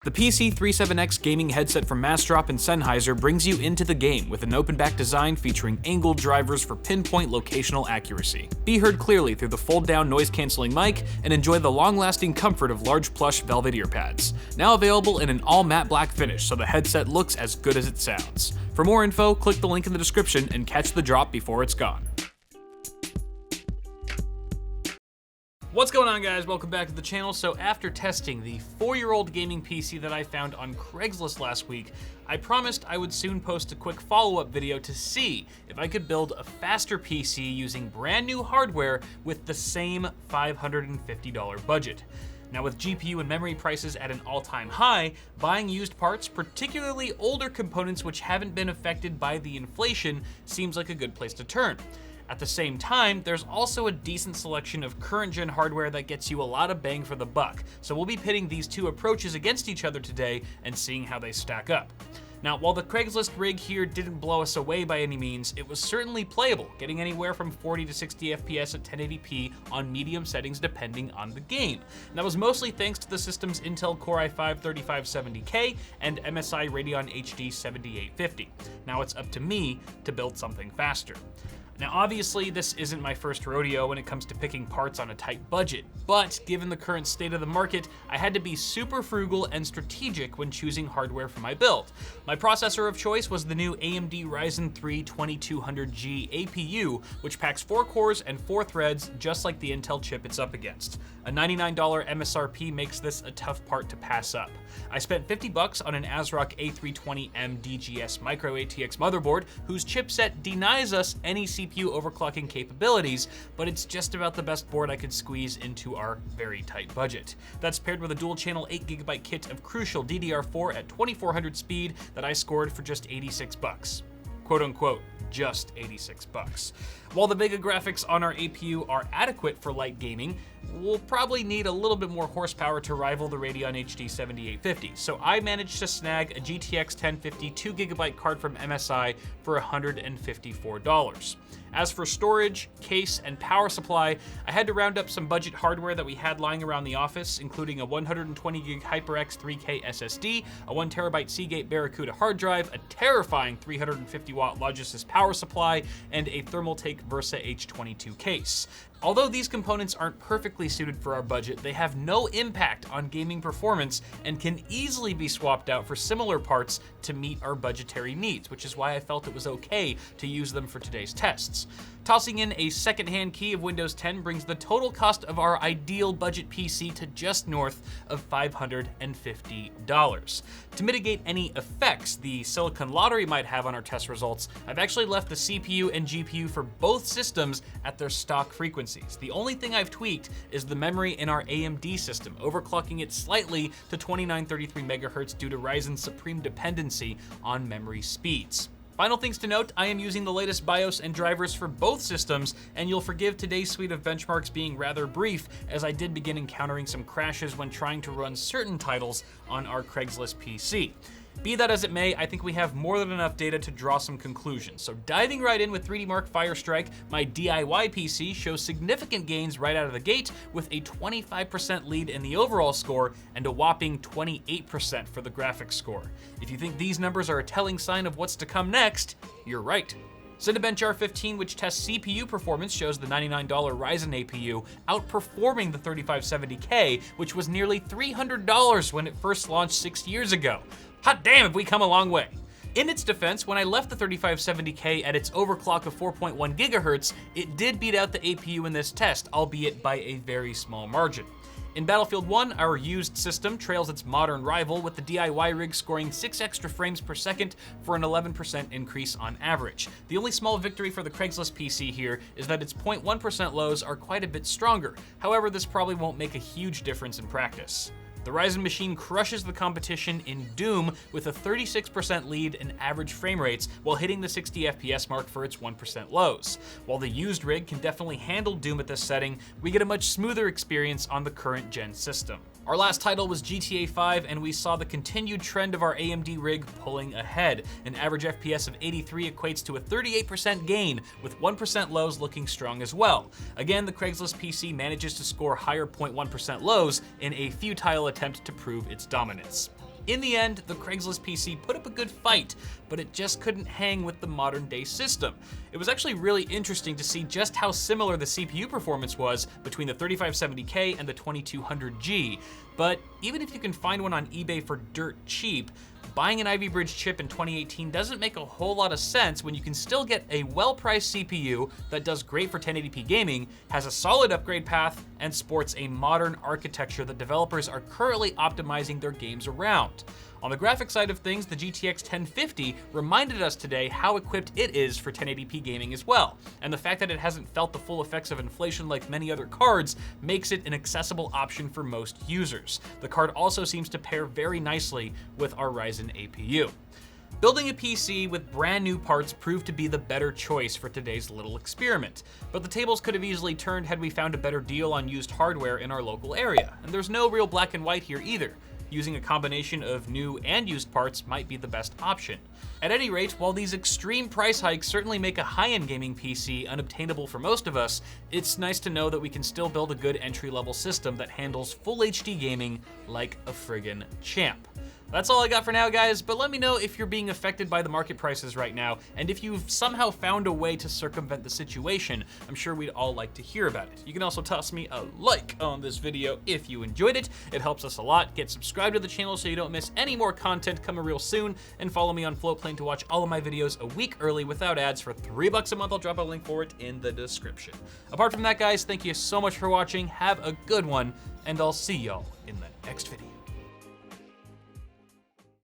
The PC37X gaming headset from Mastrop and Sennheiser brings you into the game with an open-back design featuring angled drivers for pinpoint locational accuracy. Be heard clearly through the fold-down noise-canceling mic and enjoy the long-lasting comfort of large plush velvet ear pads. Now available in an all-matte black finish, so the headset looks as good as it sounds. For more info, click the link in the description and catch the drop before it's gone. What's going on, guys? Welcome back to the channel. So after testing the 4-year-old gaming PC that I found on Craigslist last week, I promised I would soon post a quick follow-up video to see if I could build a faster PC using brand new hardware with the same $550 budget. Now, with GPU and memory prices at an all-time high, buying used parts, particularly older components which haven't been affected by the inflation, seems like a good place to turn. At the same time, there's also a decent selection of current-gen hardware that gets you a lot of bang for the buck, so we'll be pitting these two approaches against each other today and seeing how they stack up. Now, while the Craigslist rig here didn't blow us away by any means, it was certainly playable, getting anywhere from 40 to 60 FPS at 1080p on medium settings depending on the game. And that was mostly thanks to the system's Intel Core i5-3570K and MSI Radeon HD 7850. Now it's up to me to build something faster. Now, obviously, this isn't my first rodeo when it comes to picking parts on a tight budget, but given the current state of the market, I had to be super frugal and strategic when choosing hardware for my build. My processor of choice was the new AMD Ryzen 3 2200G APU, which packs 4 cores and 4 threads, just like the Intel chip it's up against. A $99 MSRP makes this a tough part to pass up. I spent $50 on an ASRock A320M DGS Micro ATX motherboard, whose chipset denies us any CPU overclocking capabilities, but it's just about the best board I could squeeze into our very tight budget. That's paired with a dual-channel 8GB kit of Crucial DDR4 at 2400 speed that I scored for just $86. Quote-unquote, just $86. While the Vega graphics on our APU are adequate for light gaming, we'll probably need a little bit more horsepower to rival the Radeon HD 7850, so I managed to snag a GTX 1050 2GB card from MSI for $154. As for storage, case, and power supply, I had to round up some budget hardware that we had lying around the office, including a 120GB HyperX 3K SSD, a 1TB Seagate Barracuda hard drive, a terrifying 350-watt Logicus power supply, and a Thermaltake Versa H22 case. Although these components aren't perfectly suited for our budget, they have no impact on gaming performance and can easily be swapped out for similar parts to meet our budgetary needs, which is why I felt it was okay to use them for today's tests. Tossing in a second-hand key of Windows 10 brings the total cost of our ideal budget PC to just north of $550. To mitigate any effects the Silicon Lottery might have on our test results, I've actually left the CPU and GPU for both systems at their stock frequencies. The only thing I've tweaked is the memory in our AMD system, overclocking it slightly to 2933 MHz due to Ryzen's supreme dependency on memory speeds. Final things to note, I am using the latest BIOS and drivers for both systems, and you'll forgive today's suite of benchmarks being rather brief, as I did begin encountering some crashes when trying to run certain titles on our Craigslist PC. Be that as it may, I think we have more than enough data to draw some conclusions. So diving right in with 3D Mark Firestrike, my DIY PC shows significant gains right out of the gate with a 25% lead in the overall score and a whopping 28% for the graphics score. If you think these numbers are a telling sign of what's to come next, you're right. Cinebench R15, which tests CPU performance, shows the $99 Ryzen APU outperforming the 3570K, which was nearly $300 when it first launched 6 years ago. Hot damn, have we come a long way. In its defense, when I left the 3570K at its overclock of 4.1 GHz, it did beat out the APU in this test, albeit by a very small margin. In Battlefield 1, our used system trails its modern rival, with the DIY rig scoring 6 extra frames per second for an 11% increase on average. The only small victory for the Craigslist PC here is that its 0.1% lows are quite a bit stronger. However, this probably won't make a huge difference in practice. The Ryzen machine crushes the competition in Doom with a 36% lead in average frame rates while hitting the 60 FPS mark for its 1% lows. While the used rig can definitely handle Doom at this setting, we get a much smoother experience on the current gen system. Our last title was GTA 5, and we saw the continued trend of our AMD rig pulling ahead. An average FPS of 83 equates to a 38% gain, with 1% lows looking strong as well. Again, the Craigslist PC manages to score higher 0.1% lows in a futile attempt to prove its dominance. In the end, the Craigslist PC put up a good fight, but it just couldn't hang with the modern day system. It was actually really interesting to see just how similar the CPU performance was between the 3570K and the 2200G, but even if you can find one on eBay for dirt cheap, buying an Ivy Bridge chip in 2018 doesn't make a whole lot of sense when you can still get a well-priced CPU that does great for 1080p gaming, has a solid upgrade path, and sports a modern architecture that developers are currently optimizing their games around. On the graphics side of things, the GTX 1050 reminded us today how equipped it is for 1080p gaming as well, and the fact that it hasn't felt the full effects of inflation like many other cards makes it an accessible option for most users. The card also seems to pair very nicely with our Ryzen APU. Building a PC with brand new parts proved to be the better choice for today's little experiment, but the tables could have easily turned had we found a better deal on used hardware in our local area, and there's no real black and white here either. Using a combination of new and used parts might be the best option. At any rate, while these extreme price hikes certainly make a high-end gaming PC unobtainable for most of us, it's nice to know that we can still build a good entry-level system that handles full HD gaming like a friggin' champ. That's all I got for now, guys, but let me know if you're being affected by the market prices right now, and if you've somehow found a way to circumvent the situation. I'm sure we'd all like to hear about it. You can also toss me a like on this video if you enjoyed it. It helps us a lot. Get subscribed to the channel so you don't miss any more content coming real soon, and follow me on FLOATPLANE to watch all of my videos a week early without ads for $3 a month. I'll drop a link for it in the description. Apart from that, guys, thank you so much for watching. Have a good one, and I'll see y'all in the next video.